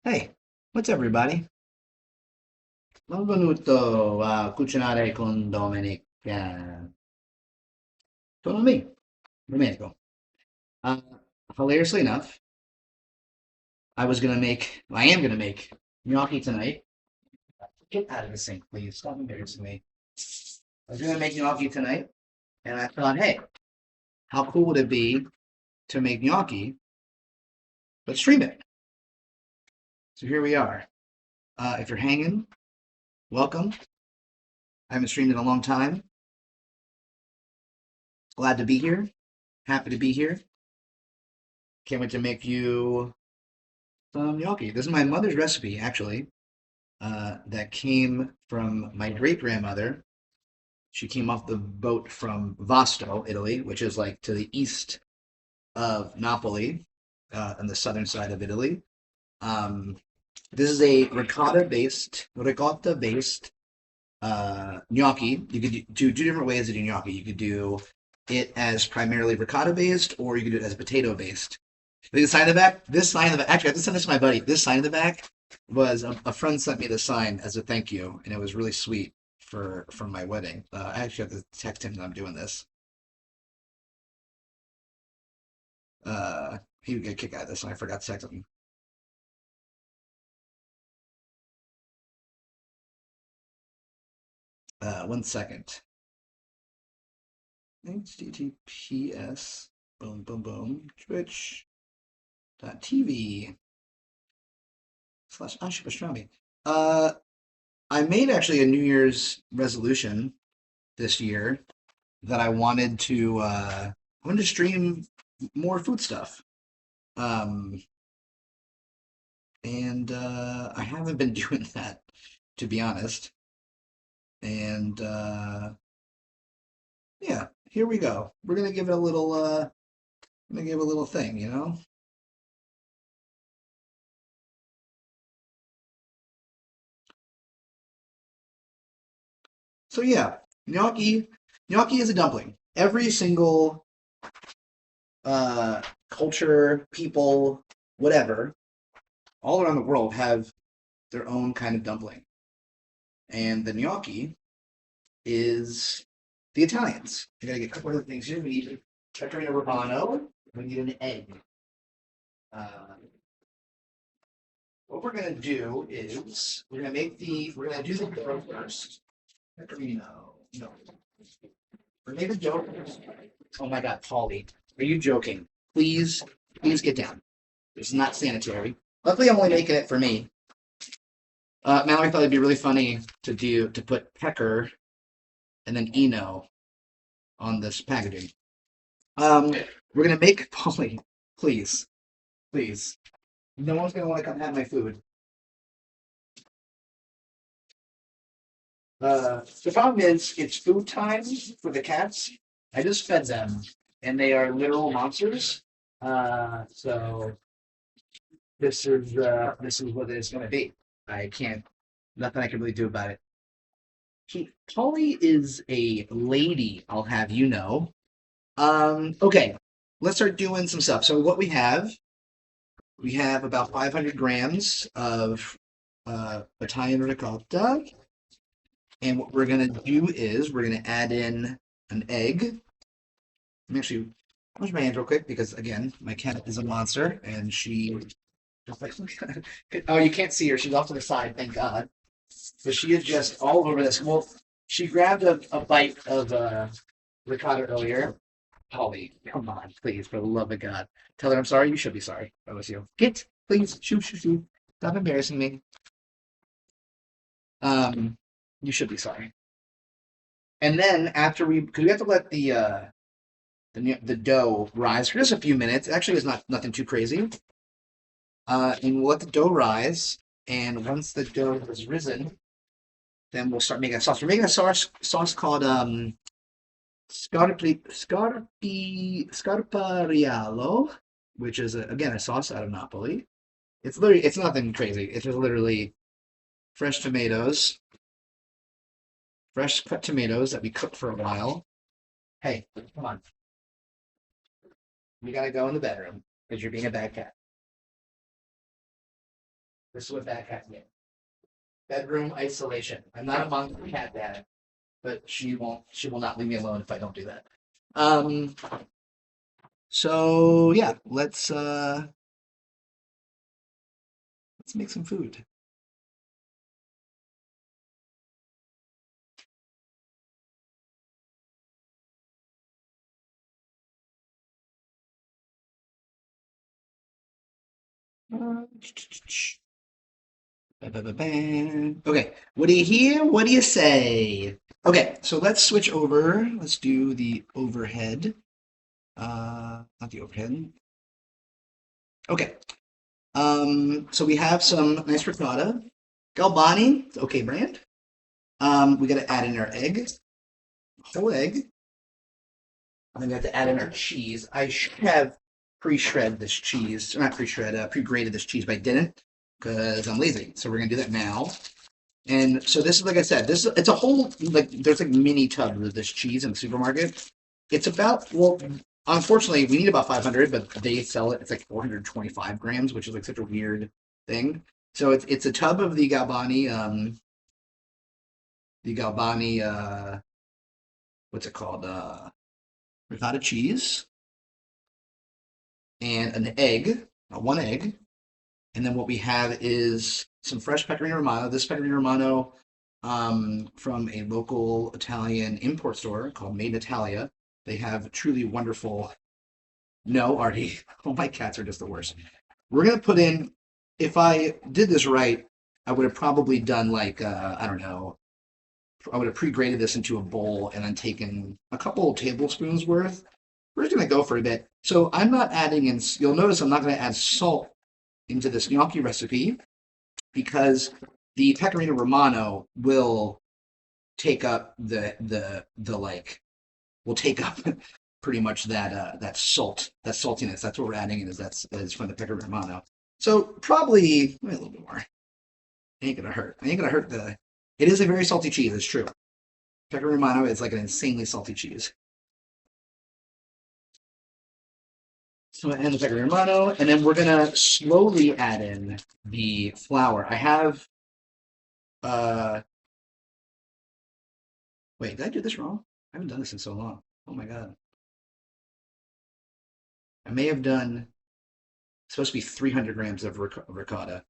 Hey, what's up, everybody? Benvenuto a Cucinare con Dominic. Sono me, Domenico. Uh, Hilariously enough, I am gonna make gnocchi tonight. Get out of the sink, please. Stop embarrassing me. I was gonna make gnocchi tonight, and I thought, hey, how cool would it be to make gnocchi, but stream it? So here we are. If you're hanging, welcome. I haven't streamed in a long time. Glad to be here. Happy to be here. Can't wait to make you some gnocchi. This is my mother's recipe, actually, that came from my great grandmother. She came off the boat from Vasto, Italy, which is like to the east of Napoli, on the southern side of Italy. Um, this is a ricotta-based gnocchi. You could do two different ways to do gnocchi. You could do it as primarily ricotta-based, or you could do it as potato-based. The sign in the back, this sign in the back, actually, I have to send this to my buddy. This sign in the back was a friend sent me the sign as a thank you, and it was really sweet for my wedding. I actually have to text him that I'm doing this. He would get a kick out of this, and I forgot to text him. 1 second. HTTPS boom boom boom twitch.tv / Asha Pastrami. I made actually a New Year's resolution this year that I wanted to stream more food stuff. Um, and I haven't been doing that, to be honest. And yeah, here we go. We're gonna give it a little gonna give it a little thing, you know? So yeah, gnocchi is a dumpling. Every single uh culture, people, whatever, all around the world have their own kind of dumpling. And the gnocchi is the Italians. We gotta get a couple other things here. We need pecorino romano. We need an egg. Uh, what we're gonna do is we're gonna do the dough first. Pecorino. No. We're gonna make the dough first. Oh my God, Polly, are you joking? Please, please get down. It's not sanitary. Luckily, I'm only making it for me. Mallory thought it'd be really funny to put pecker and then Eno on this packaging. We're gonna make Polly, please, please. No one's gonna want to come have my food. The problem is it's food time for the cats. I just fed them, and they are literal monsters. So this is what it's gonna be. I can't, nothing I can really do about it. Polly is a lady, I'll have you know. Okay, let's start doing some stuff. So what we have about 500 grams of Italian ricotta. And what we're going to do is we're going to add in an egg. I'm actually wash my hands real quick because, again, my cat is a monster and she just like, oh, you can't see her. She's off to the side, thank God. But she is just all over this. Well, she grabbed a bite of ricotta earlier. Polly, come on, please, for the love of God. Tell her I'm sorry. You should be sorry. That was you. Get, please. Shoo, shoo, shoo. Stop embarrassing me. Um, you should be sorry. And then after because we have to let the dough rise for just a few minutes. Actually, it's not nothing too crazy. And we'll let the dough rise. And once the dough has risen, then we'll start making a sauce. We're making a sauce called Scarpariello, which is again a sauce out of Napoli. It's nothing crazy. It's just literally fresh tomatoes, fresh cut tomatoes that we cooked for a while. Hey, come on. You gotta go in the bedroom because you're being a bad cat. This is what bad cats get. Bedroom isolation. I'm not a monk cat dad, but she will not leave me alone if I don't do that. Um so yeah, let's make some food. Okay, what do you hear? What do you say? Okay, so let's switch over. Let's do the overhead. Not the overhead. Okay. So we have some nice ricotta. Galbani, it's okay brand. We got to add in our egg, whole egg. And then we have to add in our cheese. I should have pre-shred this cheese, or not pre-shred, pre-grated this cheese, but I didn't because I'm lazy. So we're gonna do that now. And so this is like I said, it's a whole like there's like mini tubs of this cheese in the supermarket. It's about well, unfortunately we need about 500, but they sell it. It's like 425 grams, which is like such a weird thing. So it's a tub of the Galbani what's it called ricotta cheese and an egg, one egg, and then what we have is some fresh pecorino romano. This pecorino romano from a local Italian import store called Made in Italia. They have truly wonderful. No, Artie. Oh, my cats are just the worst. We're gonna put in. If I did this right, I would have probably done like I don't know. I would have pre-grated this into a bowl and then taken a couple of tablespoons worth. We're just gonna go for a bit. So I'm not adding in. You'll notice I'm not gonna add salt into this gnocchi recipe because the pecorino romano will take up the like will take up pretty much that salt, that saltiness. That's what we're adding in is from the pecorino romano. So probably a little bit more. Ain't gonna hurt. Ain't gonna hurt the. It is a very salty cheese. It's true. Pecorino romano is like an insanely salty cheese. So and the pecorino romano, and then we're gonna slowly add in the flour. I have wait, did I do this wrong? I haven't done this in so long. Oh my god. I may have done it's supposed to be 300 grams of ricotta.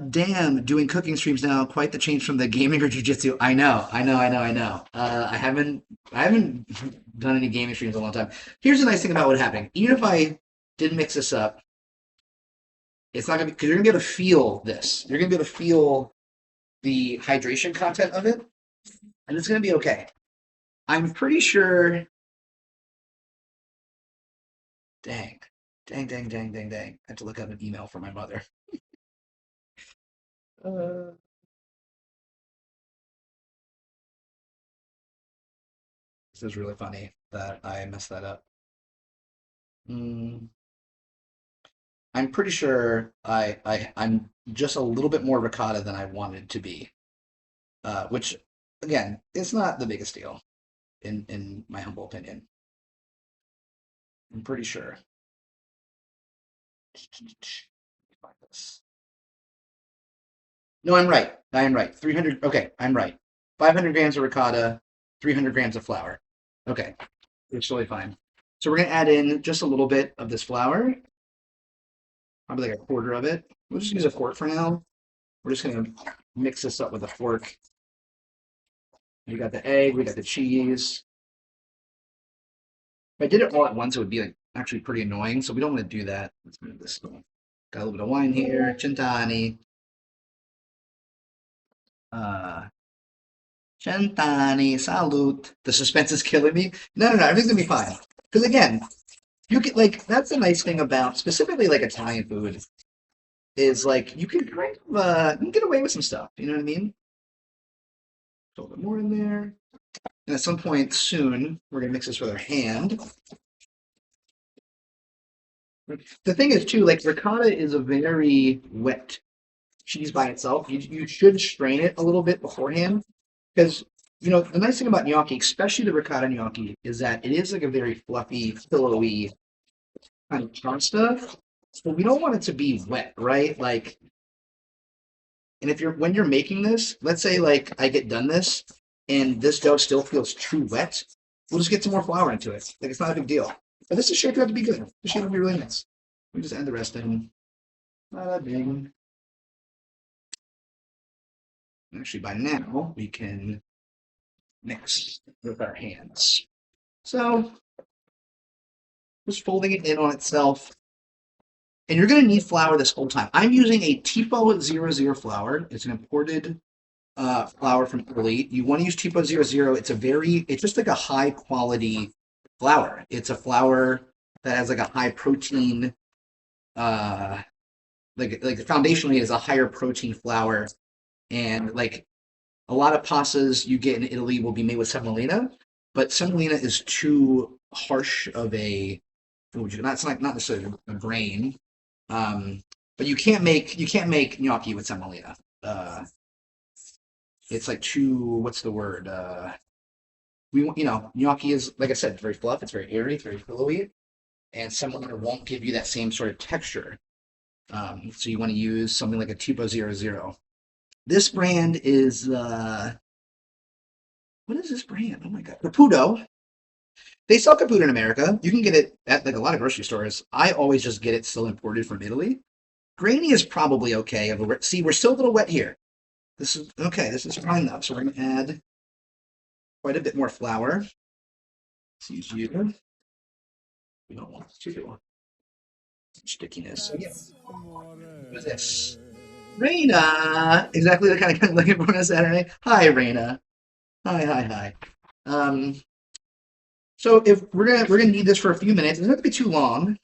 Damn, doing cooking streams now, quite the change from the gaming or jujitsu. I know, I know, I know, I know. I haven't done any gaming streams in a long time. Here's the nice thing about what happened. Even if I did mix this up, it's not gonna be because you're gonna be able to feel this. You're gonna be able to feel the hydration content of it, and it's gonna be okay. I'm pretty sure. Dang, dang, dang, dang, dang, dang. I have to look up an email from my mother. Uh, this is really funny that I messed that up. Mm, I'm pretty sure I'm just a little bit more ricotta than I wanted to be, which again, it's not the biggest deal in my humble opinion. I'm pretty sure. Find this. No, I'm right. I am right. 300. Okay, I'm right. 500 grams of ricotta, 300 grams of flour. Okay, it's totally fine. So we're gonna add in just a little bit of this flour, probably like a quarter of it. We'll just use a fork for now. We're just gonna mix this up with a fork. We got the egg, we got the cheese. If I did it all at once, it would be like actually pretty annoying. So we don't want to do that. Let's move this. Got a little bit of wine here, Centani. Uh, Centani, salute. The suspense is killing me. No, no, no, everything's gonna be fine. Because again, you can like that's the nice thing about specifically like Italian food is like you can kind of you can get away with some stuff. You know what I mean? A little bit more in there. And at some point soon, we're gonna mix this with our hand. The thing is too, like ricotta is a very wet cheese by itself. You should strain it a little bit beforehand because the nice thing about gnocchi, especially the ricotta gnocchi, is that it is like a very fluffy, pillowy kind of pasta. So we don't want it to be wet, right? Like And if you're when you're making this, let's say like I get done this and this dough still feels too wet, we'll just get some more flour into it. Like it's not a big deal. But this is shaped out to be good. This shape will be really nice. We just add the rest in. Not that big. Actually, by now we can mix with our hands. So just folding it in on itself. And you're going to need flour this whole time. I'm using a Tipo 00 flour. It's an imported flour from Italy. You want to use Tipo 00. It's just like a high quality flour. It's a flour that has like a high protein, like foundationally it is a higher protein flour. And like a lot of pastas you get in Italy will be made with semolina, but semolina is too harsh of a food. It's not necessarily a grain. But you can't make gnocchi with semolina. It's like too what's the word? Gnocchi is like I said, it's very fluff, it's very airy, it's very pillowy, and semolina won't give you that same sort of texture. So you want to use something like a Tipo 00. This brand is what is this brand? Oh my god, Caputo. They sell Caputo in America. You can get it at like a lot of grocery stores. I always just get it still imported from Italy. Grainy is probably okay. See, we're still a little wet here. This is okay. This is fine though. So we're going to add quite a bit more flour. Let's use you. We don't want too stickiness. So yeah, what's this? Raina, exactly the kind of looking for on a Saturday. Hi, Raina. Hi, hi, hi. Um, so if we're gonna need this for a few minutes. It's not gonna be too long.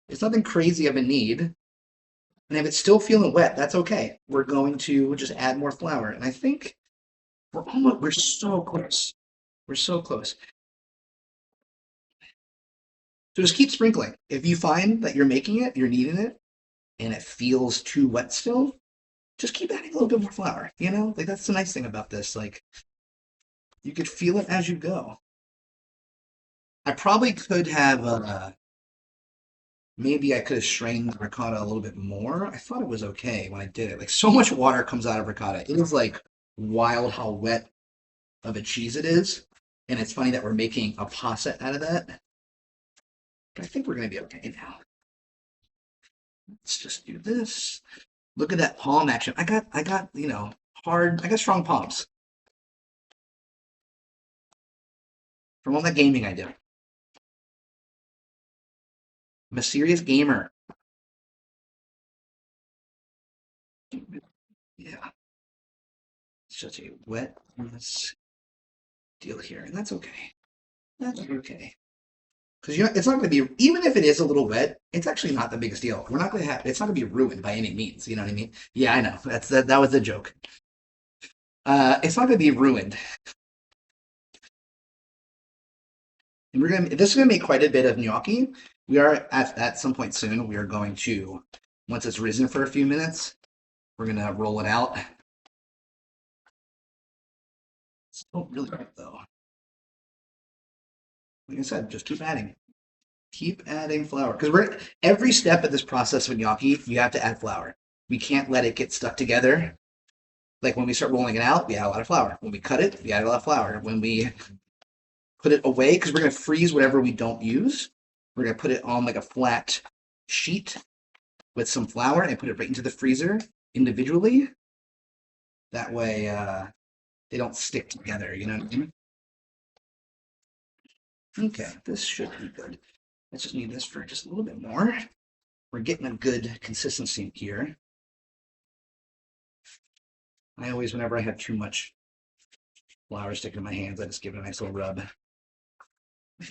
It's nothing crazy of a need. And if it's still feeling wet, that's okay. We're going to just add more flour. And I think we're so close. We're so close. So just keep sprinkling. If you find that you're making it, you're kneading it, and it feels too wet still, just keep adding a little bit more flour. Like that's the nice thing about this. Like you could feel it as you go. I probably could have, maybe I could have strained the ricotta a little bit more. I thought it was okay when I did it. Like so much water comes out of ricotta. It is like wild how wet of a cheese it is. And it's funny that we're making a pasta out of that. But I think we're gonna be okay now. Let's just do this. Look at that palm action. I got strong palms from all that gaming I do. I'm a serious gamer. Yeah, it's such a wet deal here, and that's okay. That's okay. Because it's not going to be, even if it is a little wet, it's actually not the biggest deal. We're not going to have, it's not going to be ruined by any means. You know what I mean? Yeah, I know. That was a joke. It's not going to be ruined. And this is gonna make quite a bit of gnocchi. We are at some point soon. We are going to, once it's risen for a few minutes, we're gonna roll it out. It's still really good though. Like I said, just keep adding flour because every step of this process of gnocchi, you have to add flour. We can't let it get stuck together. Like when we start rolling it out, we add a lot of flour. When we cut it, we add a lot of flour. When we put it away, because we're gonna freeze whatever we don't use, we're gonna put it on like a flat sheet with some flour and put it right into the freezer individually. That way, they don't stick together. You know what I mean? Okay, this should be good. Let's just need this for just a little bit more. We're getting a good consistency here. I always, whenever I have too much flour sticking in my hands, I just give it a nice little rub.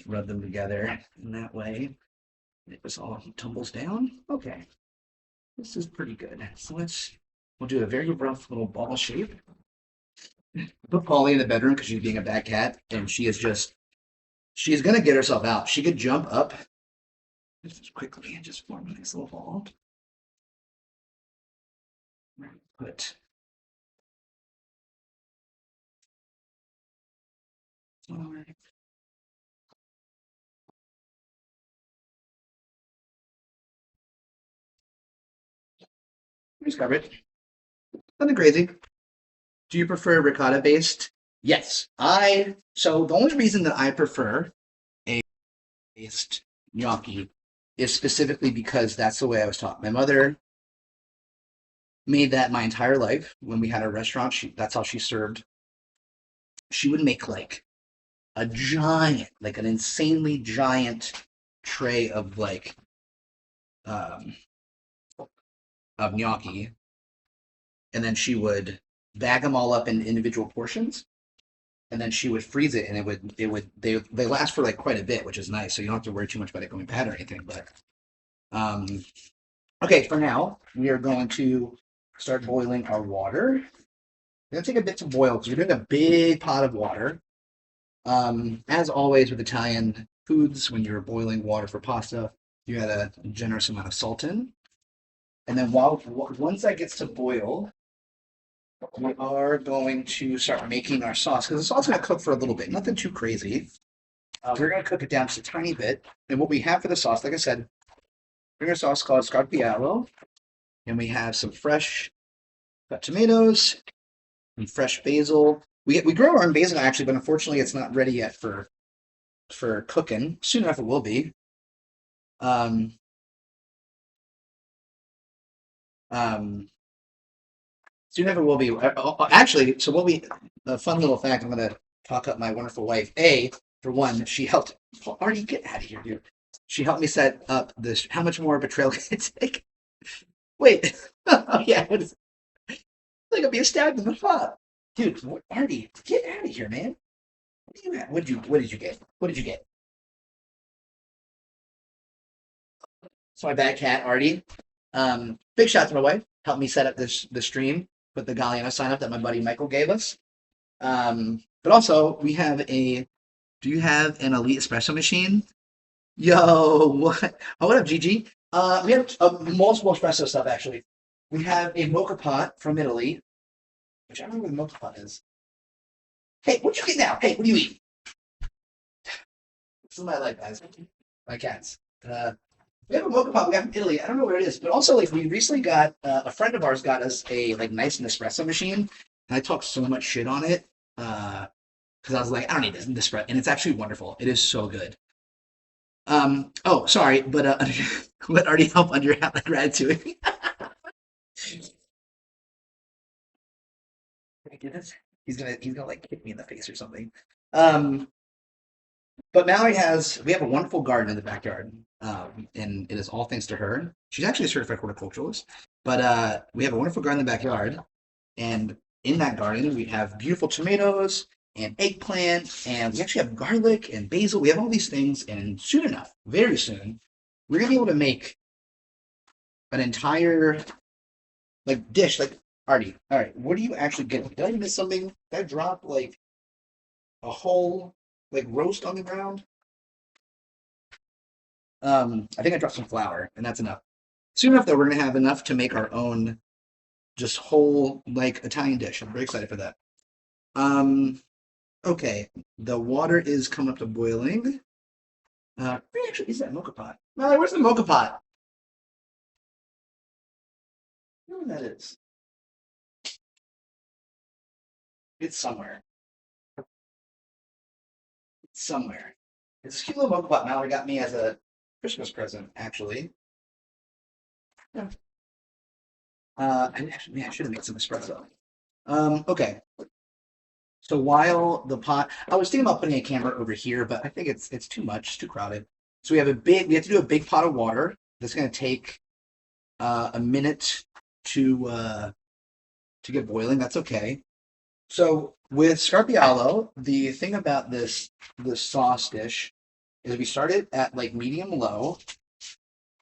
Rub them together, and that way it just all tumbles down. Okay, this is pretty good. So we'll do a very rough little ball shape. Put Polly in the bedroom because she's being a bad cat, and she's gonna get herself out. She could jump up just quickly and just form a nice little ball. Put flour. Just cover it. Nothing crazy. Do you prefer ricotta based? Yes. So the only reason that I prefer a based gnocchi is specifically because that's the way I was taught. My mother made that my entire life. When we had a restaurant, that's how she served. She would make like a giant, like an insanely giant tray um, of gnocchi, and then she would bag them all up in individual portions, and then she would freeze it, and they last for like quite a bit, which is nice. So you don't have to worry too much about it going bad or anything. But um, okay, for now we are going to start boiling our water. It's gonna take a bit to boil because we're doing a big pot of water. As always with Italian foods, when you're boiling water for pasta, you add a generous amount of salt in, and then once that gets to boil, we are going to start making our sauce because the sauce is going to cook for a little bit, nothing too crazy. We're going to cook it down just a tiny bit, and what we have for the sauce, like I said, we're going to sauce called Scarpariello, and we have some fresh cut tomatoes and fresh basil. We grow our own basil actually, but unfortunately, it's not ready yet for cooking. Soon enough, it will be. Um, um, Soon enough, it will be. Actually, so what we a fun little fact. I'm going to talk up my wonderful wife. For one, she helped. Artie, get out of here, dude. She helped me set up this. How much more betrayal can it take? Wait. Oh yeah, what is? Like I'm being stabbed in the foot, dude. Artie, get out of here, man. What do you have? What did you get? What did you get? It's my bad cat, Artie. Big shout out to my wife. Helped me set up the stream. Put the Galliano sign up that my buddy Michael gave us. But also we have a. Do you have an elite espresso machine? Yo, what? Oh, what up, Gigi? We have multiple espresso stuff actually. We have a mocha pot from Italy, which I don't know where the mocha pot is. Hey, what you get now? Hey, what do you eat? This is my life, guys. My cats. We have a mocha pot we got from Italy. I don't know where it is, but also like we recently got a friend of ours got us a like nice Nespresso machine, and I talked so much shit on it because I was like, I don't need this Nespresso, and it's actually wonderful. It is so good. Oh, sorry, but let Artie help under like gratitude. Can I get this? He's gonna like kick me in the face or something. Um, but we have a wonderful garden in the backyard, and it is all thanks to her. She's actually a certified horticulturalist, but we have a wonderful garden in the backyard, and in that garden we have beautiful tomatoes and eggplant, and we actually have garlic and basil. We have all these things, and soon enough, very soon, we're gonna be able to make an entire like dish. Like Artie, all right, what do you actually get? Did I miss something? Did I drop like a whole like roast on the ground? I think I dropped some flour, and that's enough. Soon enough, though, we're gonna have enough to make our own just whole like Italian dish. I'm very excited for that. Um, okay, the water is coming up to boiling. Where actually is that mocha pot? No, where's the mocha pot? I don't know where that is. It's somewhere. It's somewhere. It's a cute little mocha pot Mallory got me as a Christmas present, actually. Yeah. I should have made some espresso. Okay. So while the pot, I was thinking about putting a camera over here, but I think it's too much, it's too crowded. So we have to do a big pot of water. That's going to take a minute to get boiling. That's okay. So with Scarpiello, the thing about this sauce dish is we start it at like medium low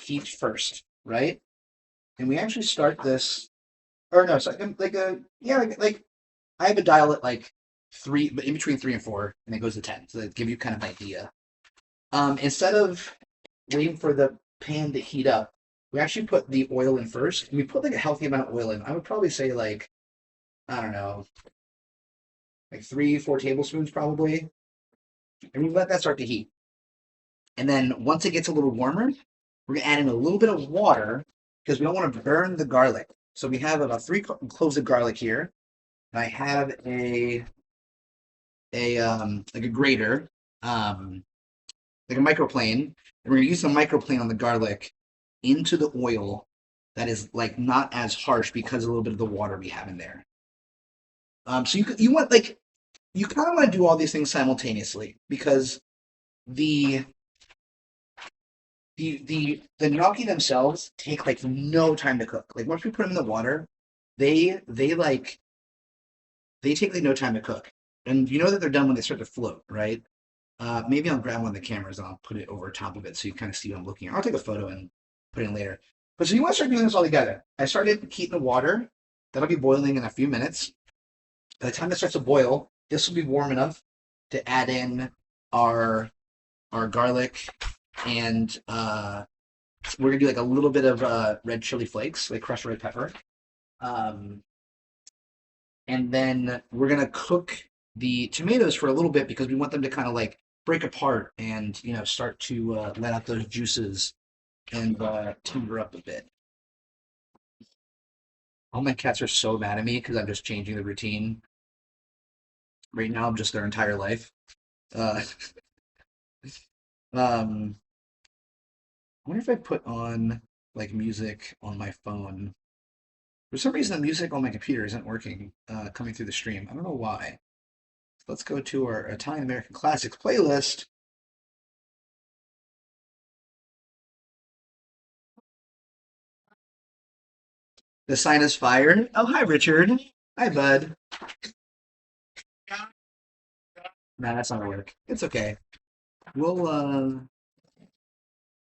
heat first, right? And we actually start this, or no, so like a yeah, like I have a dial at like three, but in between 3 and 4, and it goes to 10. So that give you kind of an idea. Instead of waiting for the pan to heat up, we actually put the oil in first. And we put like a healthy amount of oil in. I would probably say like I don't know, like 3, 4 tablespoons probably, and we let that start to heat. And then once it gets a little warmer, we're gonna add in a little bit of water because we don't want to burn the garlic. So we have about three cloves of garlic here. I have like a grater, um, like a microplane, and we're gonna use the microplane on the garlic into the oil that is like not as harsh because of a little bit of the water we have in there. So you want like you kind of want to do all these things simultaneously because the the gnocchi themselves take like no time to cook. Like once we put them in the water, they like they take like no time to cook, and you know that they're done when they start to float, right? Maybe I'll grab one of the cameras and I'll put it over top of it so you kind of see what I'm looking at. I'll take a photo and put it in later. But so you want to start doing this all together. I started heating the water. That'll be boiling in a few minutes. By the time it starts to boil, this will be warm enough to add in our garlic and we're gonna do like a little bit of red chili flakes, like crushed red pepper. Um, and then we're gonna cook the tomatoes for a little bit because we want them to kind of like break apart and start to let out those juices and tender up a bit. All my cats are so mad at me because I'm just changing the routine right now, just their entire life. Uh, um, I wonder if I put on like music on my phone. For some reason, the music on my computer isn't working coming through the stream. I don't know why. Let's go to our Italian American Classics playlist. The sign is fired. Oh, hi, Richard. Hi, bud. Nah, that's not gonna work. It's okay. We'll,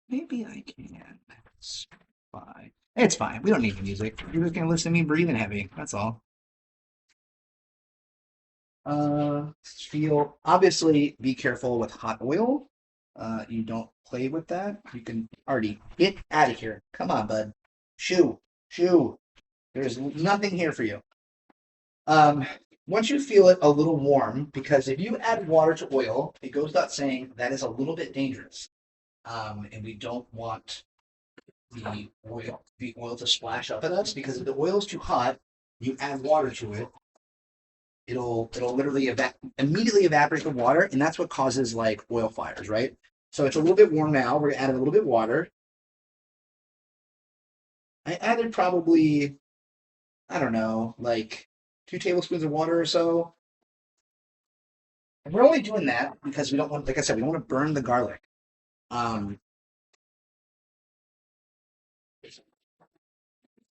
maybe I can. It's fine. It's fine. We don't need the music. You're just gonna listen to me breathing heavy. That's all. Feel obviously be careful with hot oil. You don't play with that. You can already get out of here. Come on, bud. Shoo, shoo. There's nothing here for you. Um, Once you feel it a little warm, because if you add water to oil, it goes without saying that is a little bit dangerous. And we don't want the oil to splash up at us because if the oil is too hot, you add water to it, it'll literally immediately evaporate the water, and that's what causes like oil fires, right? So it's a little bit warm now. We're gonna add a little bit of water. I added probably, I don't know, like 2 tablespoons of water or so. And we're only doing that because we don't want, like I said, we don't want to burn the garlic. Um,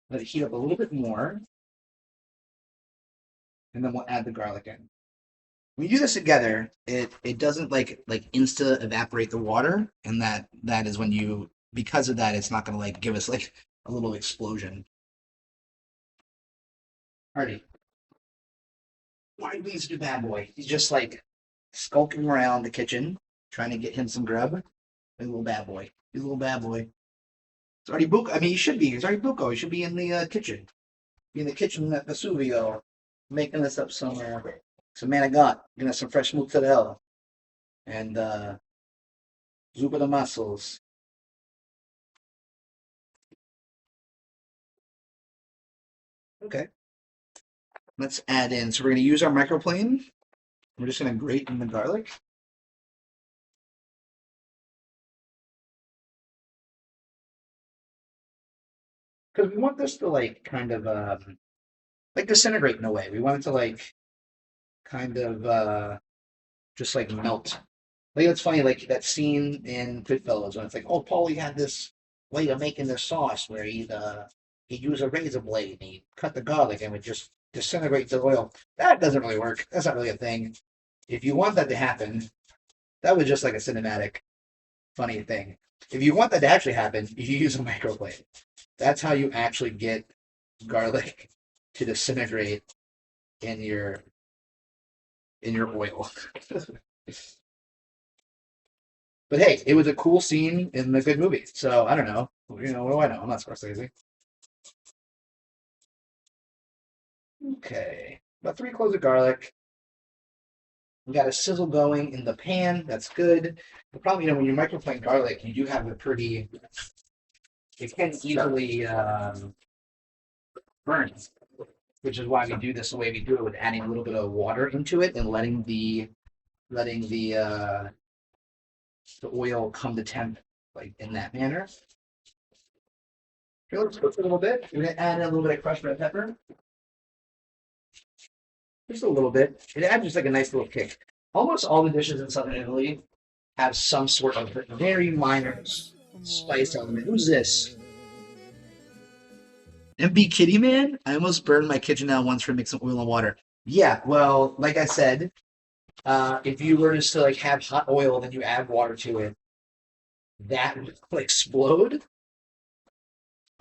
Let it heat up a little bit more, and then we'll add the garlic in. When you do this together, it doesn't like insta evaporate the water, and that is when you because of that, it's not gonna like give us like a little explosion. Alrighty. Why do he's a bad boy? He's just like skulking around the kitchen, trying to get him some grub. He's a little bad boy. He's a little bad boy. It's already buco. I mean, he should be. He's already buco. He should be in the kitchen. Be in the kitchen at Vesuvio, making us up somewhere. So man, I got getting us some fresh mozzarella and zuppa de mussels. Okay. Let's add in. So we're gonna use our microplane. We're just gonna grate in the garlic. Because we want this to like kind of like disintegrate in a way. We want it to like kind of just like melt. Like it's funny, like that scene in Goodfellas when it's like, oh, Paulie had this way of making this sauce where he'd use a razor blade and he'd cut the garlic and would just disintegrate the oil. That doesn't really work. That's not really a thing. If you want that to happen, that was just like a cinematic funny thing. If you want that to actually happen, you use a microblade. That's how you actually get garlic to disintegrate in your oil. But hey, it was a cool scene in a good movie. So I don't know. You know, what do I know? I'm not Scorsese. Okay. About 3 cloves of garlic. We got a sizzle going in the pan. That's good. The problem, when you microplane garlic, you do have a pretty. It can easily burnt, which is why we do this the way we do it with adding a little bit of water into it and letting the oil come to temp like in that manner. Okay, let's cook it a little bit. We're gonna add in a little bit of crushed red pepper. Just a little bit. It adds just like a nice little kick. Almost all the dishes in southern Italy have some sort of very minor spice element. Who's this? MB Kitty Man? I almost burned my kitchen down once for mixing oil and water. Yeah, well, like I said, if you were just to like have hot oil and then you add water to it, that would explode.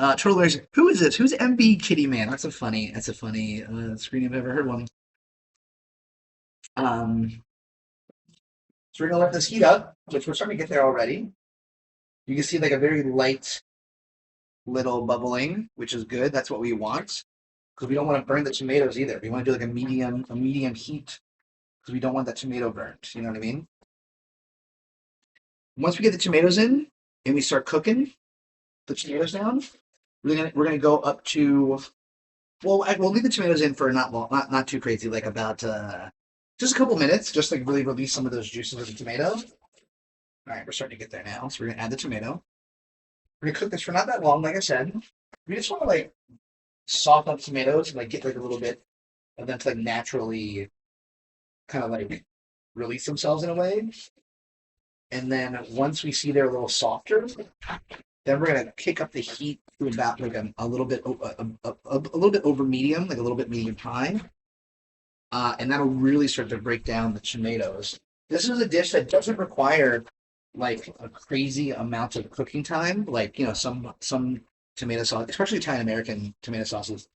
Turtle Bears, who is this? Who's MB Kitty Man? That's a funny screen I've ever heard one. So we're gonna let this heat up, which we're starting to get there already. You can see like a very light little bubbling, which is good. That's what we want because we don't want to burn the tomatoes either. We want to do like a medium heat because we don't want that tomato burnt. You know what I mean? Once we get the tomatoes in and we start cooking the tomatoes down, we're gonna go up to. Well, we'll leave the tomatoes in for not long, not too crazy, like about just a couple minutes, just like really release some of those juices of the tomato. All right, we're starting to get there now, so we're gonna add the tomato. We're gonna cook this for not that long, like I said. We just want to like soften up tomatoes and like get like a little bit of them to like naturally kind of like release themselves in a way. And then once we see they're a little softer, then we're gonna kick up the heat to about like a little bit a little bit over medium, like a little bit medium high, and that'll really start to break down the tomatoes. This is a dish that doesn't require like a crazy amount of cooking time. Like some tomato sauce, especially Italian American tomato sauces,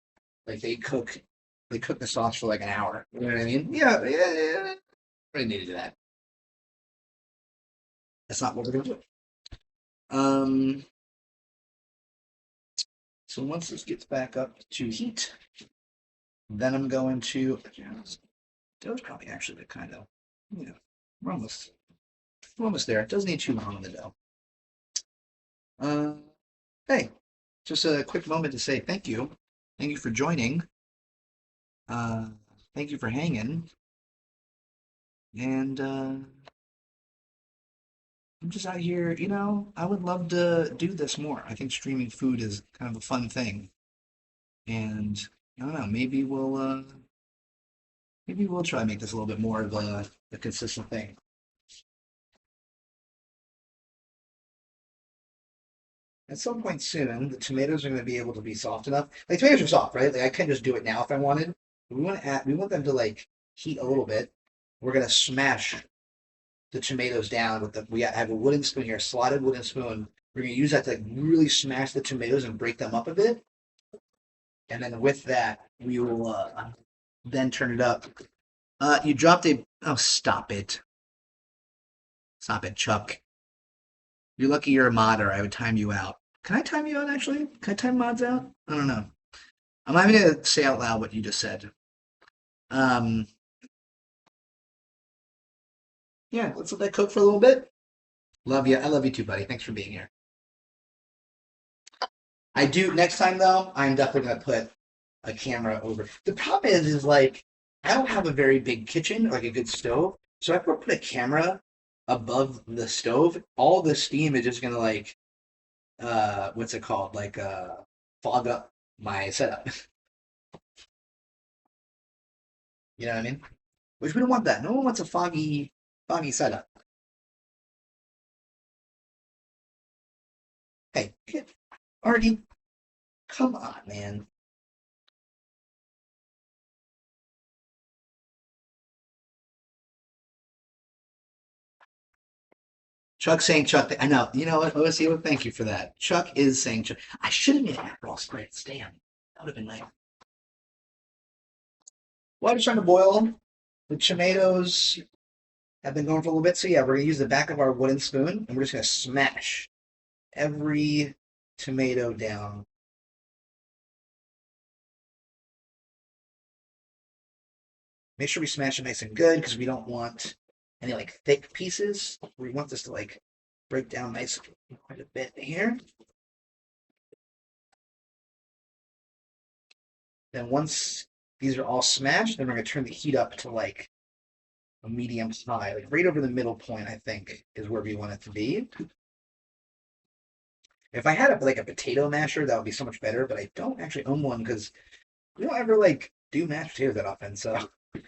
like they cook the sauce for like an hour. You know what I mean? Yeah, yeah, yeah. We need to do that. That's not what we're gonna do. Um, so once this gets back up to heat, then I'm going to. Dough's probably actually the kind of, we're almost there. It doesn't need too long in the dough. Uh, hey, just a quick moment to say thank you. Thank you for joining. Uh, Thank you for hanging. And I'm just out here, I would love to do this more. I think streaming food is kind of a fun thing. And I don't know, maybe we'll try to make this a little bit more of a consistent thing. At some point soon, the tomatoes are going to be able to be soft enough. Like tomatoes are soft, right? Like I can just do it now if I wanted. We want them to like heat a little bit. We're gonna smash the tomatoes down with the. We have a wooden spoon here, a slotted wooden spoon. We're gonna use that to like really smash the tomatoes and break them up a bit. And then with that, we will then turn it up. You dropped a. Oh, stop it, Chuck. You're lucky you're a mod, or I would time you out. Can I time you out actually? Can I time mods out? I don't know. I'm not even gonna say out loud what you just said. Um, yeah, let's let that cook for a little bit. Love you. I love you too, buddy. Thanks for being here. I do next time though. I'm definitely gonna put a camera over. The problem is like I don't have a very big kitchen, like a good stove. So if I put a camera above the stove, all the steam is just gonna like what's it called? Like fog up my setup. You know what I mean? Which we don't want that. No one wants a foggy setup. Hey, Artie, come on, man. Chuck saying Chuck. I know. You know what, OSU? Thank you for that. Chuck is saying Chuck. I should have made Aperol spritz. Damn, that would have been nice. Water's trying to boil. The tomatoes have been going for a little bit. So yeah, we're gonna use the back of our wooden spoon and we're just gonna smash every tomato down. Make sure we smash it nice and good because we don't want any like thick pieces. We want this to like break down nice quite a bit here. Then once these are all smashed, then we're gonna turn the heat up to like a medium high, like right over the middle point, I think, is where we want it to be. If I had like a potato masher, that would be so much better, but I don't actually own one because we don't ever like do mashed potatoes that often. So I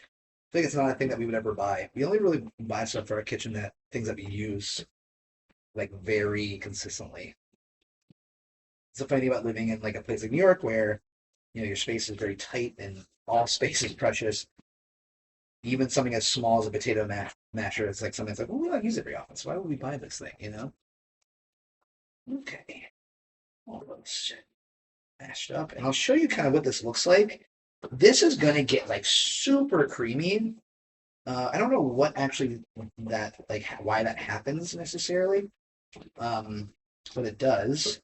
think it's not a thing that we would ever buy. We only really buy stuff for our kitchen that things that we use like very consistently. It's the funny thing about living in like a place like New York where your space is very tight and all space is precious. Even something as small as a potato masher, it's like something that's like, well, we don't use it very often, so why would we buy this thing? Okay. Almost mashed up. And I'll show you kind of what this looks like. This is going to get like super creamy. I don't know what actually that, like, why that happens necessarily, but it does.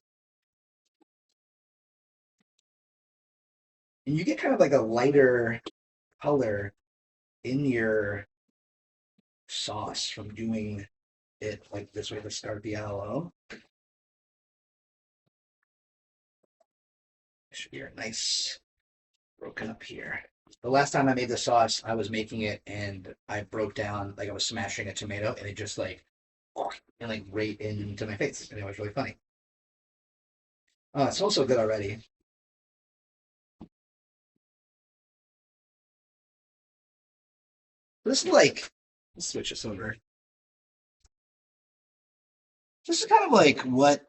And you get kind of like a lighter color in your sauce from doing it like this way, the Scarpariello. Should be nice broken up here. The last time I made the sauce, I was making it and I broke down, like I was smashing a tomato and it just like, and like right into my face. And it was really funny. Oh, it smells so good already. This is like, let's switch this over. This is kind of like what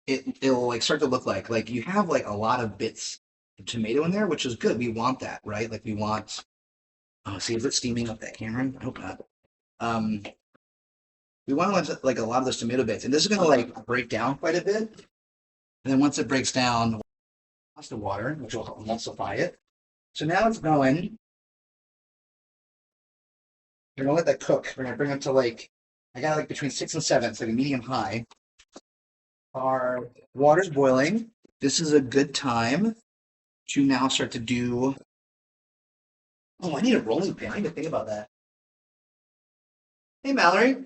it'll like start to look like. Like you have like a lot of bits of tomato in there, which is good. We want that, right? Like we want. Oh, see, is it steaming up that camera? I hope not. Um, we want to like a lot of those tomato bits, and this is gonna like break down quite a bit. And then once it breaks down, lots of water, which will emulsify it. So now it's going. We're gonna let that cook. We're gonna bring it to like I got like between 6 and 7, it's like a medium high. Our water's boiling. This is a good time to now start to do. Oh, I need a rolling pin. I need to think about that. Hey, Mallory,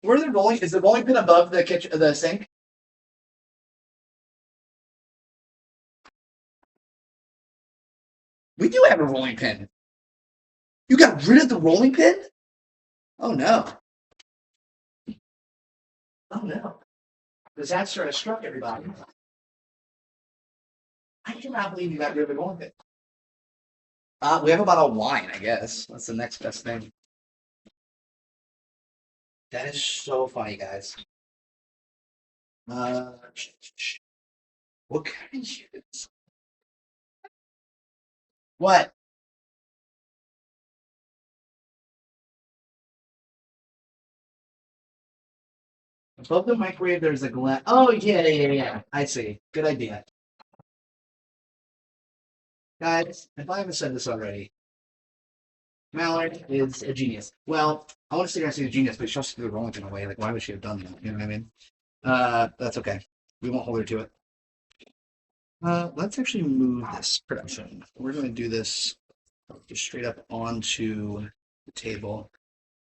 where the rolling is the rolling pin above the kitchen, the sink? We do have a rolling pin. You got rid of the rolling pin? Oh no! Oh no! Disaster has struck everybody. I cannot believe you got rid of the rolling pin. We have a bottle of wine, I guess. That's the next best thing. That is so funny, guys. Uh, what can I use? What? Above the microwave, there's a glass. Oh, yeah. I see. Good idea. Guys, if I haven't said this already, Mallard is a genius. Well, I want to sit here and say a genius, but she also threw the rolling pin away. Like, why would she have done that? You know what I mean? That's okay. We won't hold her to it. Let's actually move this production. We're going to do this just straight up onto the table.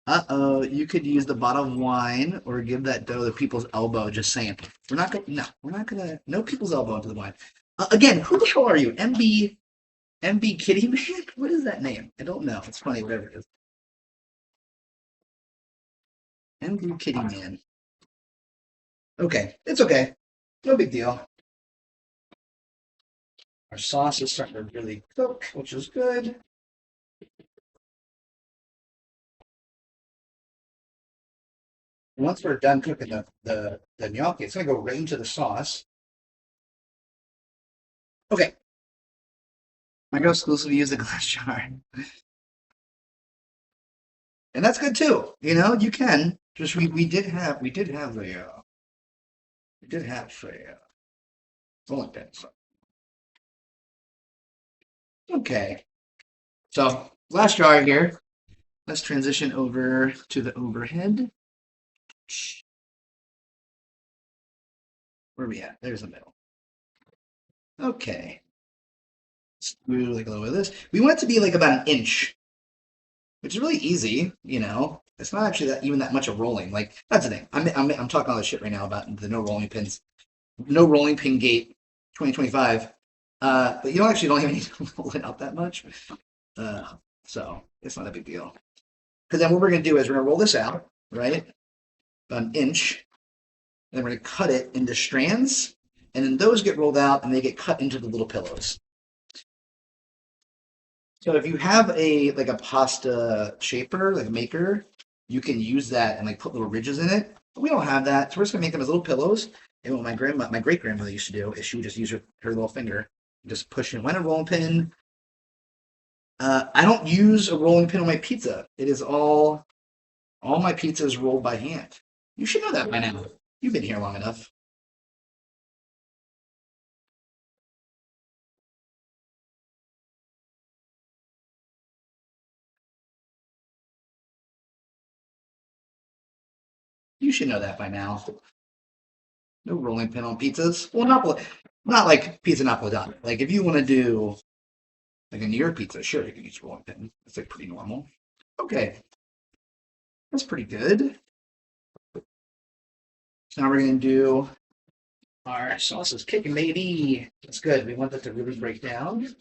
Uh-oh, you could use the bottle of wine or give that dough the people's elbow. Just saying. We're not gonna, no people's elbow into the wine. Again, who the hell are you? MB Kitty Man? What is that name? I don't know. It's funny, whatever it is. MB Kitty Man. Okay, it's okay. No big deal. Our sauce is starting to really cook, which is good. Once we're done cooking the gnocchi, it's going to go right into the sauce. Okay. I go exclusively use the glass jar. And that's good too. You can. Just we did have the rolling pins. Okay. So glass jar here. Let's transition over to the overhead. Where are we at? There's the middle. Okay. Let's do like a little bit of this. We want it to be like about an inch, which is really easy. It's not actually even that much of rolling. Like that's the thing. I'm talking all this shit right now about the no rolling pins, no rolling pin gate, 2025. But you don't actually don't even need to roll it out that much. So it's not a big deal. Because then what we're going to do is we're going to roll this out, right? About an inch. And then we're going to cut it into strands. And then those get rolled out and they get cut into the little pillows. So if you have a like a pasta shaper, like a maker, you can use that and like put little ridges in it. But we don't have that, so we're just gonna make them as little pillows. And what my great grandmother used to do is she would just use her little finger, just push in. When a rolling pin, I don't use a rolling pin on my pizza. It is all my pizza is rolled by hand. You should know that by now. You've been here long enough. You should know that by now. No rolling pin on pizzas. Well, not like pizza napoletana. Like if you want to do like a New York pizza, sure, you can use a rolling pin. It's like pretty normal. Okay, that's pretty good. So now we're gonna do our sauce is kicking, baby. That's good. We want that to really break down.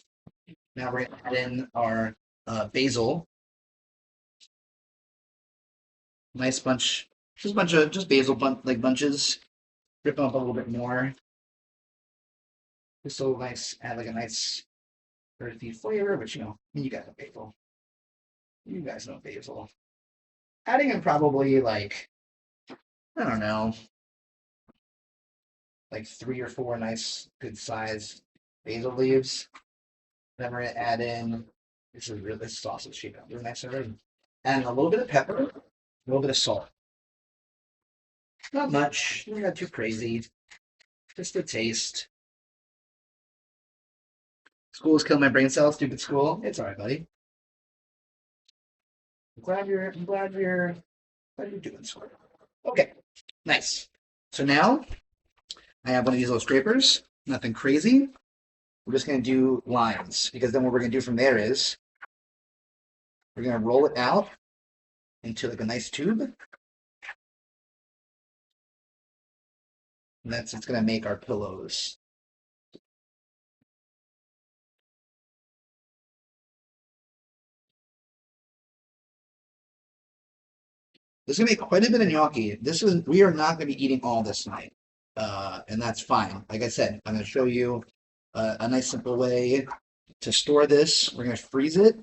Now we're gonna add in our basil. Nice bunch, just a bunch of just basil like bunches. Rip them up a little bit more. Just so nice, add like a nice earthy flavor, but you know, you guys know basil. You guys know basil. Adding in probably like, I don't know, like 3 or 4 nice, good sized basil leaves. Then we're gonna add in this sauce is shaping up really nice already. And a little bit of pepper, a little bit of salt. Not much, not too crazy. Just a taste. School is killing my brain cells, stupid school. It's alright, buddy. I'm glad you're doing so. Okay, nice. So now I have one of these little scrapers, nothing crazy. We're just going to do lines because then what we're going to do from there is we're going to roll it out into like a nice tube. And it's going to make our pillows. This is going to be quite a bit of gnocchi. We are not going to be eating all this tonight. And that's fine. Like I said, I'm going to show you a nice simple way to store this. We're going to freeze it.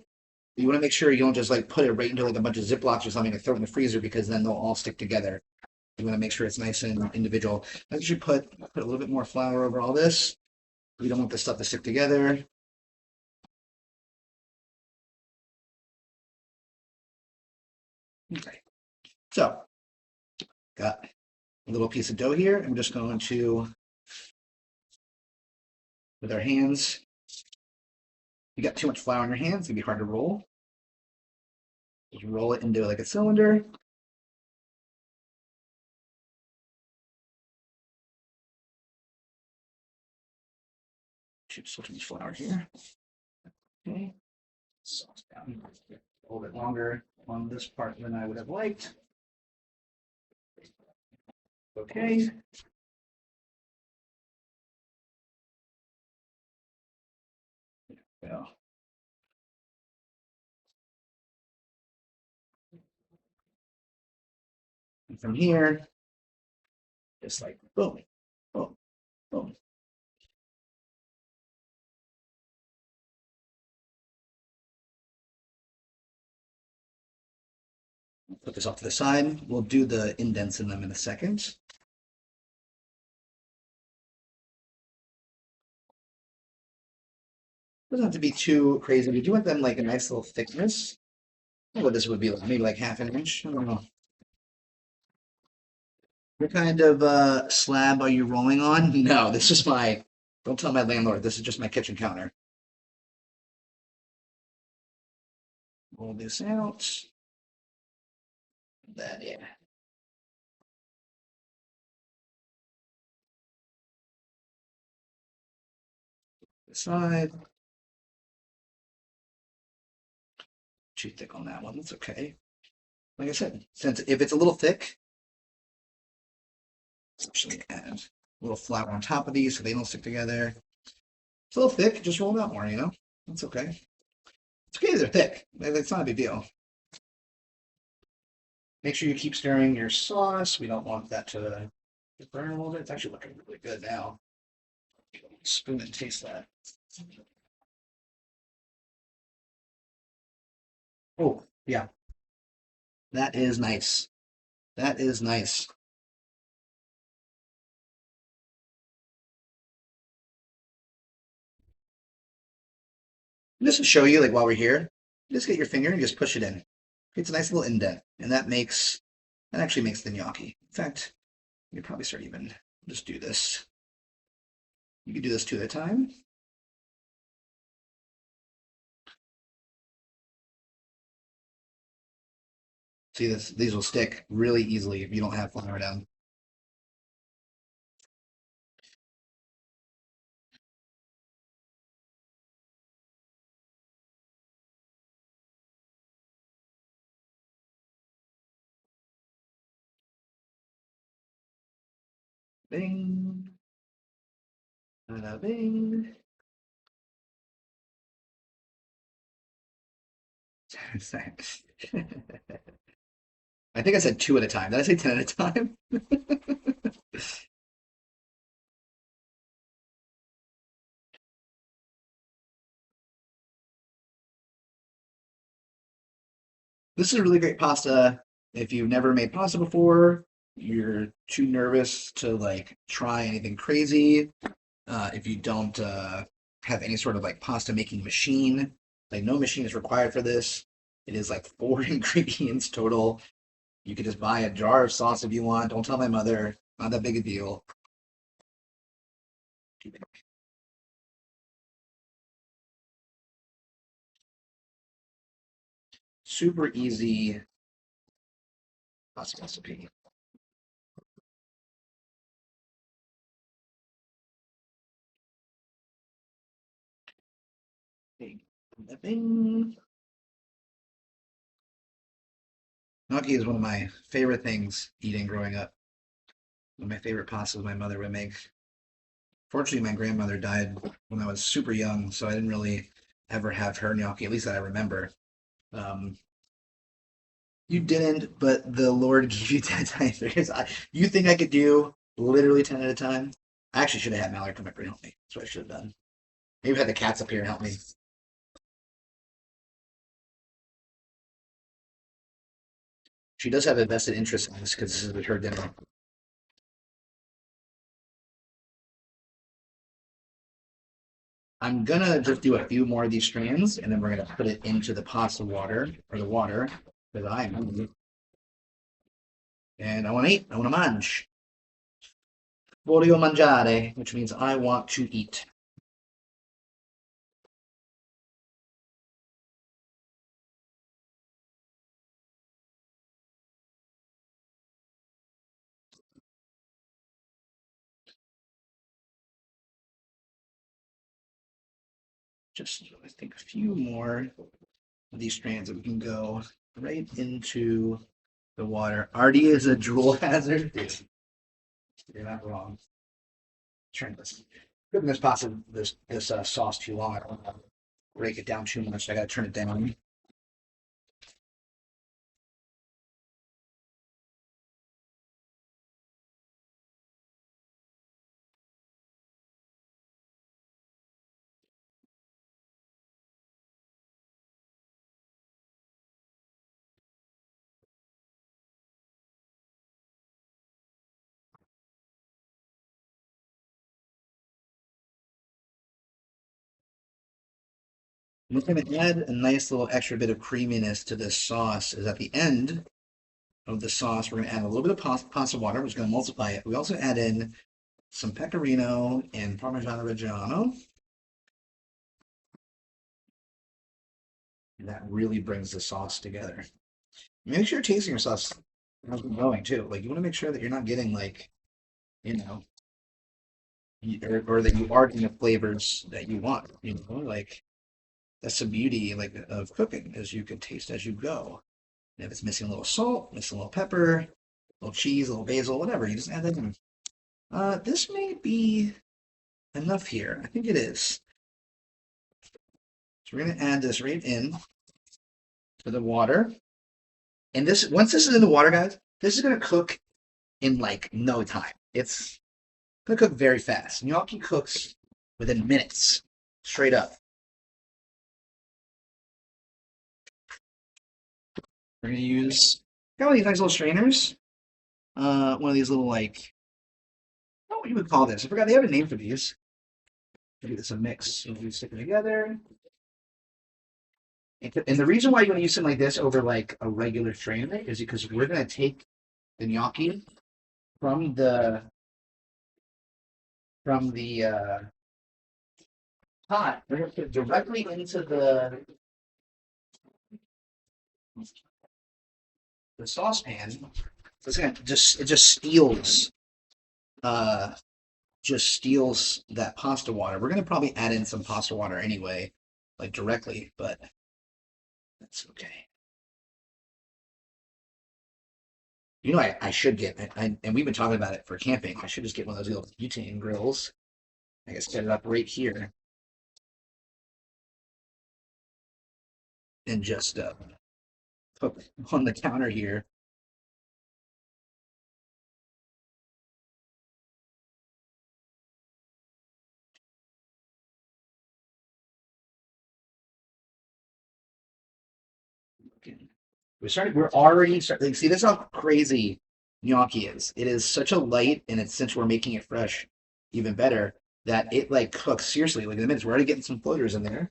You want to make sure you don't just like put it right into like a bunch of Ziplocs or something and throw it in the freezer because then they'll all stick together. You want to make sure it's nice and individual. I usually put a little bit more flour over all this. We don't want this stuff to stick together. Okay. So, got a little piece of dough here. I'm just going to, with our hands, you got too much flour in your hands, it's gonna be hard to roll. Just roll it into like a cylinder. Should still too much flour here. Okay. Sauce down a little bit longer on this part than I would have liked. Okay. Well, and from here, just like boom, boom, boom. Put this off to the side. We'll do the indents in them in a second. Doesn't have to be too crazy. We do want them like a nice little thickness. I don't know what this would be like, maybe like half an inch. I don't know. What kind of slab are you rolling on? No, this is my, don't tell my landlord, this is just my kitchen counter. Roll this out. That, yeah. This side. Too thick on that one. That's okay. Like I said, since if it's a little thick, let's actually add a little flour on top of these so they don't stick together. It's a little thick. Just roll it out more, you know? That's okay. It's okay if they're thick. It's not a big deal. Make sure you keep stirring your sauce. We don't want that to burn a little bit. It's actually looking really good now. Spoon and taste that. Oh, yeah. That is nice. That is nice. Just to show you, like while we're here, just get your finger and just push it in. It's a nice little indent, and that actually makes the gnocchi. In fact, you could probably start even just do this. You can do this two at a time. See this? These will stick really easily if you don't have flour down. Bing, bada bing. Thanks. I think I said two at a time. Did I say 10 at a time? This is a really great pasta. If you've never made pasta before, you're too nervous to like try anything crazy. If you don't have any sort of like pasta making machine, like no machine is required for this. It is like four ingredients total. You could just buy a jar of sauce if you want. Don't tell my mother. Not that big a deal. Super easy pasta recipe. Bing, bing. Gnocchi is one of my favorite things eating growing up. One of my favorite pastas my mother would make. Fortunately, my grandmother died when I was super young, so I didn't really ever have her gnocchi, at least that I remember. Um, you didn't, but the Lord gave you 10 times. You think I could do literally 10 at a time? I actually should have had Mallory come up and help me. That's what I should have done. Maybe had the cats up here and help me. She does have a vested interest in this because this is her dinner. I'm gonna just do a few more of these strands, and then we're gonna put it into the pasta water or the water because I'm hungry and I want to eat. I want to mange. Voglio mangiare, which means I want to eat. Just I think a few more of these strands that we can go right into the water. Artie is a drool hazard. Dude, you're not wrong. Trying this. Cooking this pasta, this sauce too long. I don't want to break it down too much. I gotta turn it down. What's going to add a nice little extra bit of creaminess to this sauce is at the end of the sauce, we're going to add a little bit of pasta water, which is going to emulsify it. We also add in some pecorino and Parmigiano Reggiano. And that really brings the sauce together. Make sure you're tasting your sauce as we're going too. Like you want to make sure that you're not getting like, you know, or that you are getting the flavors that you want. You know, like that's the beauty like of cooking is you can taste as you go. And if it's missing a little salt, missing a little pepper, a little cheese, a little basil, whatever, you just add that in. This may be enough here. I think it is. So we're going to add this right in to the water. And this, once this is in the water, guys, this is going to cook in like no time. It's going to cook very fast. Gnocchi cooks within minutes, straight up. We're going to use got one of these nice little strainers. One of these little like, what you would call this? I forgot they have a name for these. Maybe it's a mix. So we stick them together. And the reason why you want to use something like this over like a regular strainer is because we're going to take the gnocchi from the pot. We're going to put it directly into the saucepan. So it's gonna it just steals that pasta water. We're gonna probably add in some pasta water anyway, like directly, but that's okay. You know, I should get, and we've been talking about it for camping. I should just get one of those little butane grills. I guess set it up right here and just put on the counter here. We're already starting. See, this is how crazy gnocchi is. It is such a light, and it's since we're making it fresh, even better that it like cooks seriously. Like in a minute, we're already getting some floaters in there,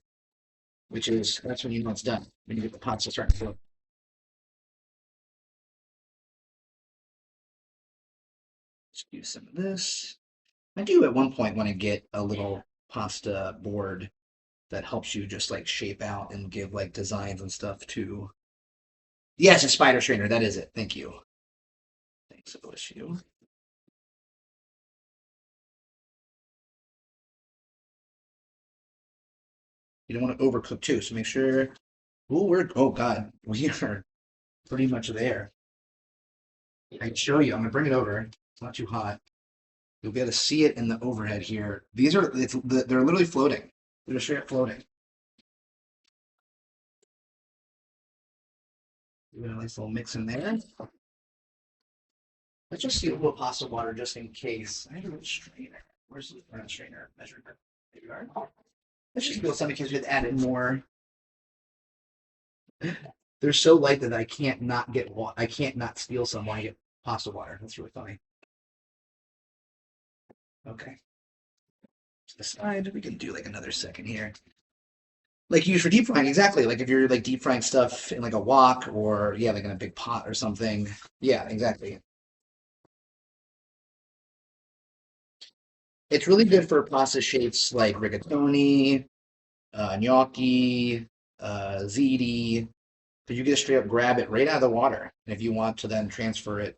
that's when you know it's done. When you get the pasta starting to float. Just use some of this. I do at one point want to get a little pasta board that helps you just like shape out and give like designs and stuff too. Yes, a spider strainer. That is it. Thank you. Thanks, OSU. You don't want to overcook too, so make sure. Oh god, we are pretty much there. I can show you. I'm gonna bring it over. It's not too hot. You'll be able to see it in the overhead here. They're literally floating. They're straight up floating. Give it a nice little mix in there. Let's just see a little pasta water just in case. I have a strainer. Where's the strainer measurement? There you are. Let's just build some in case we have to add in more. They're so light that I can't not steal some while I get pasta water. That's really funny. Okay. To the side, we can do like another second here. Like use for deep frying, exactly. Like if you're like deep frying stuff in like a wok or yeah, like in a big pot or something. Yeah, exactly. It's really good for pasta shapes like rigatoni, gnocchi, ziti, because you can just straight up grab it right out of the water. And if you want to then transfer it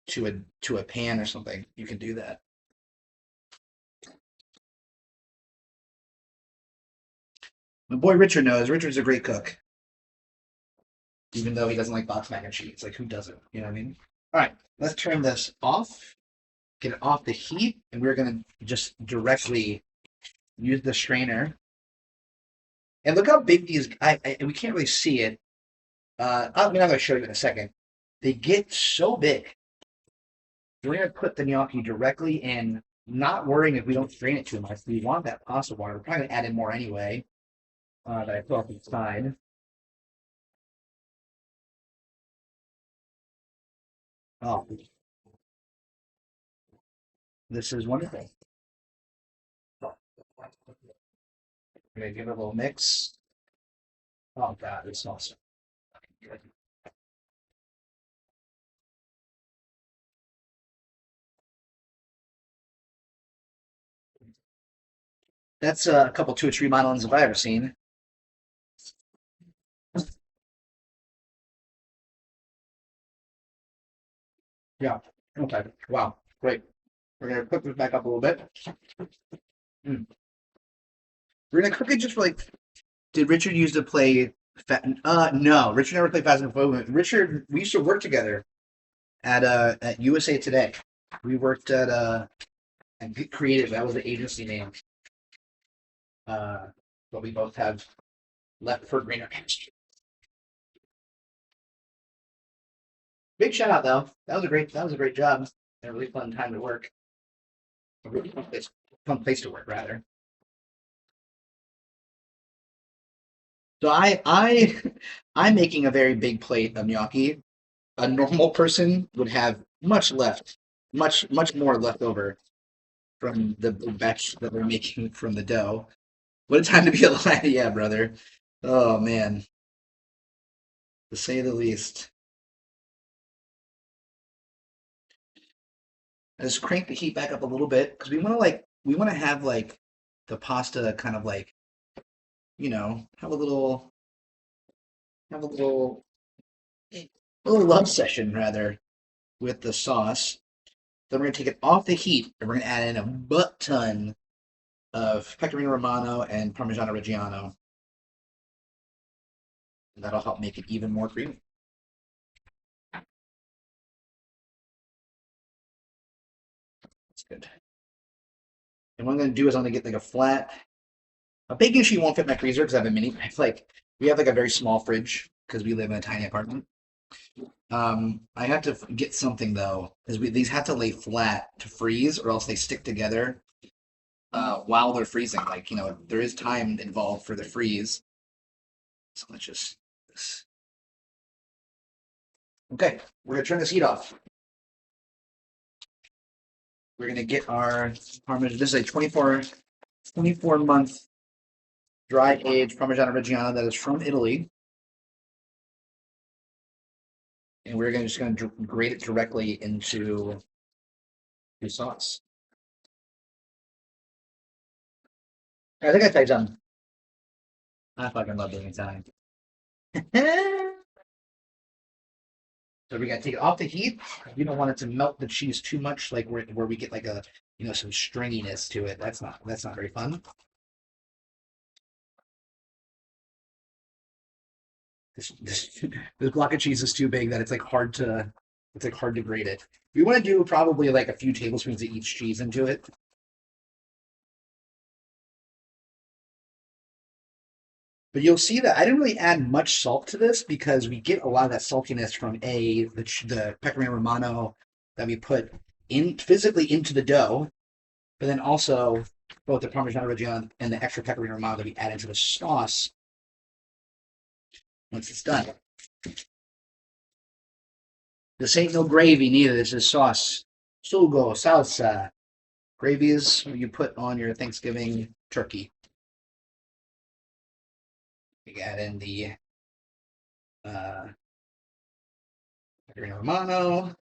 to a pan or something, you can do that. My boy Richard knows. Richard's a great cook, even though he doesn't like box mac and cheese. Like who doesn't? You know what I mean? All right, let's turn this off. Get it off the heat, and we're gonna just directly use the strainer. And look how big these. We can't really see it. I'm gonna show you in a second. They get so big. We're gonna put the gnocchi directly in, not worrying if we don't strain it too much. We want that pasta water. We're probably gonna add in more anyway. That I put off the side. Oh, this is wonderful. We're gonna give it a little mix. Oh God, it smells so good. That's a couple 2 or 3 modelings I've ever seen. Yeah. Okay. Wow. Great. We're gonna cook this back up a little bit. Mm. We're gonna cook it just for like. Did Richard use to play? No. Richard never played Fast and Furious. Richard, we used to work together at USA Today. We worked at Get Creative. That was the agency name. But we both have left for greener pasture. Big shout out though. That was a great job. And a really fun time to work. A really fun place to work rather. So I'm making a very big plate of gnocchi. A normal person would have much left, much more left over from the batch that we're making from the dough. What a time to be alive, yeah, brother. Oh man, to say the least. I just crank the heat back up a little bit because we want to have like the pasta kind of like have a little love session rather with the sauce. Then we're gonna take it off the heat and we're gonna add in a butt ton of pecorino romano and parmigiano reggiano. And that'll help make it even more creamy. That's good. And what I'm gonna do is I'm gonna get like a big issue won't fit my freezer because I have a mini. We have like a very small fridge because we live in a tiny apartment. I have to get something though because these have to lay flat to freeze or else they stick together while they're freezing. Like there is time involved for the freeze. So let's just this. Okay, we're gonna turn this heat off. We're gonna get our Parmesan. This is a 24 month dry aged Parmigiano Reggiano that is from Italy. And we're just going to grate it directly into the sauce. I think I typed something. I fucking love being Italian. So we got to take it off the heat. You don't want it to melt the cheese too much, like where we get like some stringiness to it. That's not very fun. This block of cheese is too big that it's like hard to grate it. We want to do probably like a few tablespoons of each cheese into it. But you'll see that I didn't really add much salt to this because we get a lot of that saltiness from the pecorino romano that we put in physically into the dough, but then also both the Parmigiano Reggiano and the extra pecorino romano that we add into the sauce once it's done. This ain't no gravy neither. This is sauce. Sugo, salsa. Gravy is what you put on your Thanksgiving turkey. We add in the pecorino romano.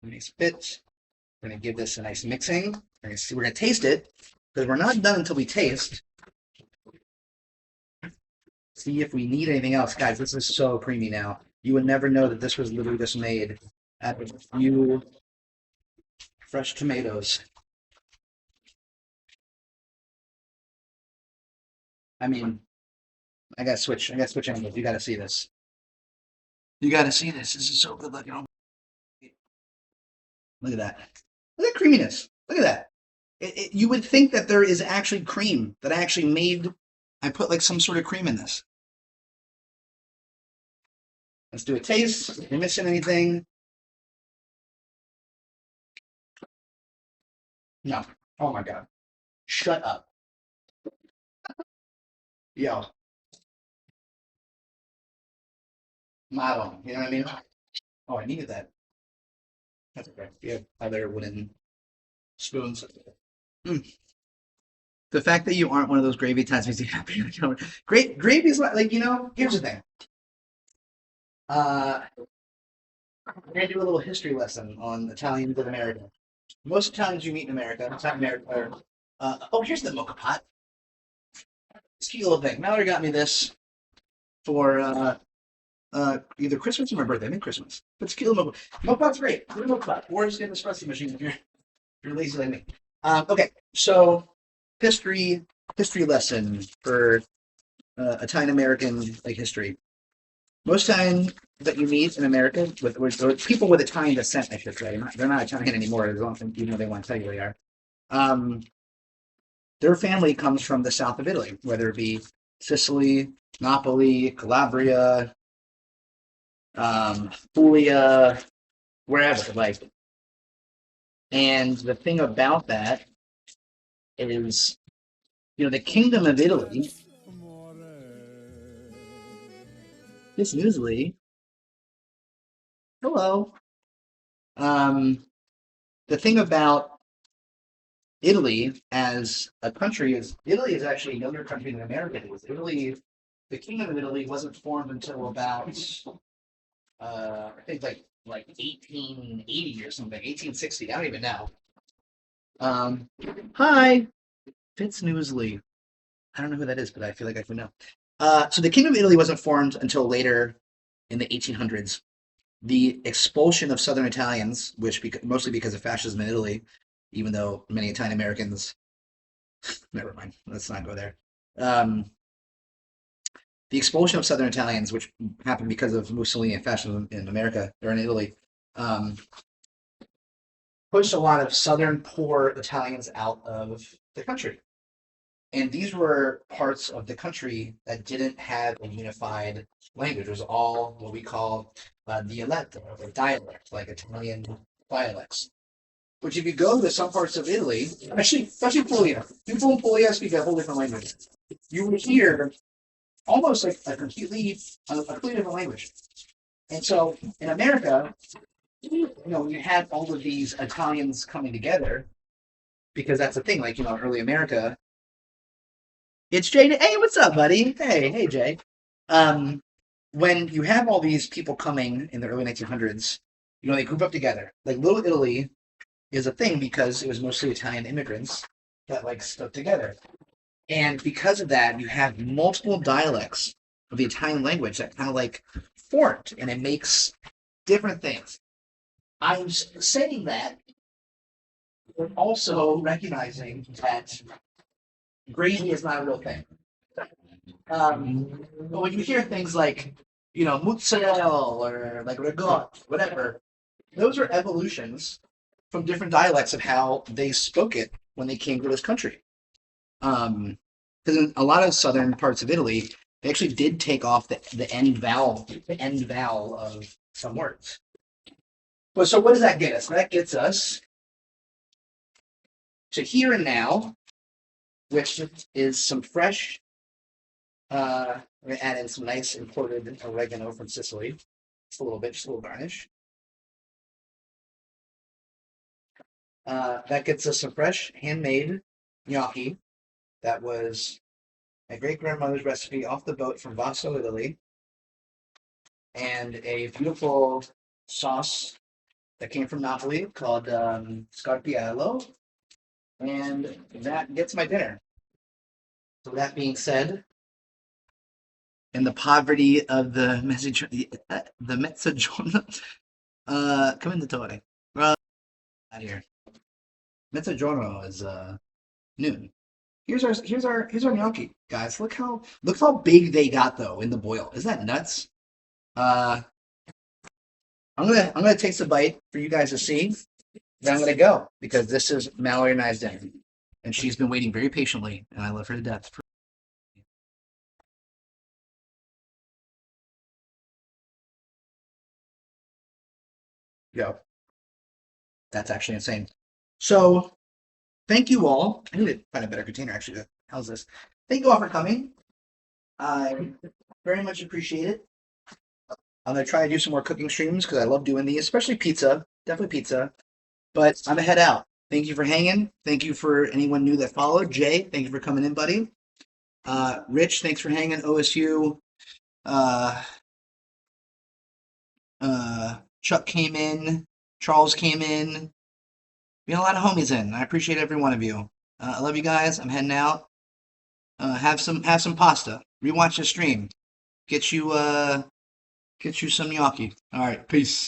Nice bit. We're gonna give this a nice mixing. We're gonna taste it because we're not done until we taste. See if we need anything else, guys. This is so creamy now. You would never know that this was literally just made out of a few fresh tomatoes. I mean, I gotta switch angles. You gotta see this. You gotta see this. This is so good looking. Look at that. Look at that creaminess. Look at that. You would think that there is actually cream that I actually made. I put like some sort of cream in this. Let's do a taste. Are you missing anything? No. Oh my god. Shut up. Yo. Model. You know what I mean? Oh, I needed that. That's okay. We have other wooden spoons. Mm. The fact that you aren't one of those gravy types makes me happy. Great gravy is like here's the thing. We're gonna do a little history lesson on Italians in America. Most Italians you meet in America, not America. Oh, here's the mocha pot. This cute little thing. Mallory got me this for either Christmas or my birthday. I think Christmas. But it's cute little mocha. Mocha pot's great. Good mocha pot. Or just get the espresso machine if you're lazy like me. Okay, so history lesson for Italian American history. Most Italian that you meet in America, or people with Italian descent, I should say, they're not Italian anymore. As long as they want to tell you they are. Their family comes from the south of Italy, whether it be Sicily, Napoli, Calabria, Puglia, wherever. Like, and the thing about that is, the Kingdom of Italy. This newsly. Hello. Um, the thing about Italy as a country is Italy is actually a younger country than America is. Italy, the Kingdom of Italy wasn't formed until about I think like 1880 or something, 1860. I don't even know. Um, hi, Fitz Newsley. I don't know who that is, but I feel like I would know. So the Kingdom of Italy wasn't formed until later in the 1800s. The expulsion of Southern Italians, which mostly because of fascism in Italy, even though many Italian Americans, never mind, let's not go there. Um, the expulsion of Southern Italians, which happened because of Mussolini and fascism in America or in Italy, um, pushed a lot of Southern poor Italians out of the country. And these were parts of the country that didn't have a unified language. It was all what we call dialetto, or dialect, like Italian dialects. Which, if you go to some parts of Italy, especially Puglia, people in Puglia speak a whole different language. You would hear almost like a completely different language. And so in America, when you had all of these Italians coming together, because that's the thing, like, early America, it's Jay. Hey, what's up, buddy? Hey, Jay. Um, when you have all these people coming in the early 1900s, they group up together. Like Little Italy is a thing because it was mostly Italian immigrants that like stuck together. And because of that, you have multiple dialects of the Italian language that kind of like formed, and it makes different things. I'm saying that, but also recognizing that gravy is not a real thing. But when you hear things like, mozzarella or like rigot, whatever, those are evolutions from different dialects of how they spoke it when they came to this country. Because in a lot of southern parts of Italy, they actually did take off the end vowel of some words. But so what does that get us? That gets us to here and now, which is some fresh. I'm gonna add in some nice imported oregano from Sicily, just a little bit, just a little garnish. That gets us some fresh handmade gnocchi. That was my great grandmother's recipe off the boat from Vasto, Italy, and a beautiful sauce that came from Napoli called Scarpariello, and that gets my dinner. So that being said, in the poverty of the mezzogiorno, come in the toy. Out here. Mezzogiorno is noon. Here's our gnocchi, guys. Look how big they got though in the boil. Isn't that nuts? Uh, I'm gonna taste a bite for you guys to see. Then I'm gonna go because this is Mallory and I's dinner, and she's been waiting very patiently, and I love her to death. Yo, that's actually insane. So thank you all. I need to find a better container actually. How's this? Thank you all for coming. I very much appreciate it. I'm gonna try to do some more cooking streams because I love doing these, especially pizza. Definitely pizza. But I'm gonna head out. Thank you for hanging. Thank you for anyone new that followed. Jay, thank you for coming in, buddy. Rich, thanks for hanging. OSU. Uh, Chuck came in. Charles came in. We had a lot of homies in. I appreciate every one of you. I love you guys. I'm heading out. Have some pasta. Rewatch the stream. Get you some gnocchi. All right, peace.